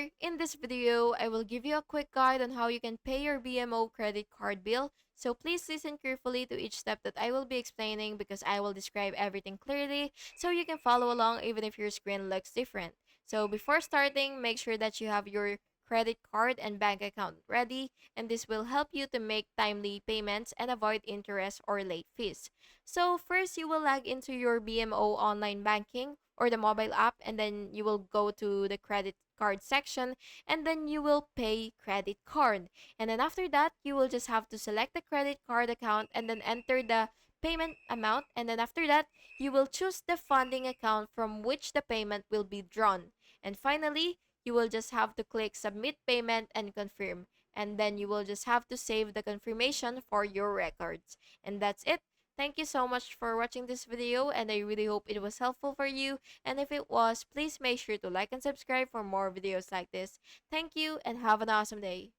there, in this video, I will give you a quick guide on how you can pay your BMO credit card bill. So please listen carefully to each step that I will be explaining because I will describe everything clearly so you can follow along even if your screen looks different. So before starting, make sure that you have your credit card and bank account ready, and this will help you to make timely payments and avoid interest or late fees. So first, you will log into your BMO online banking or the mobile app, and then you will go to the credit card section, and then you will pay credit card. And then after that, you will just have to select the credit card account and then enter the payment amount, and then after that, you will choose the funding account from which the payment will be drawn. And finally, you will just have to click submit payment and confirm. And then you will just have to save the confirmation for your records. And that's it. Thank you so much for watching this video, and I really hope it was helpful for you. And if it was, please make sure to like and subscribe for more videos like this. Thank you and have an awesome day.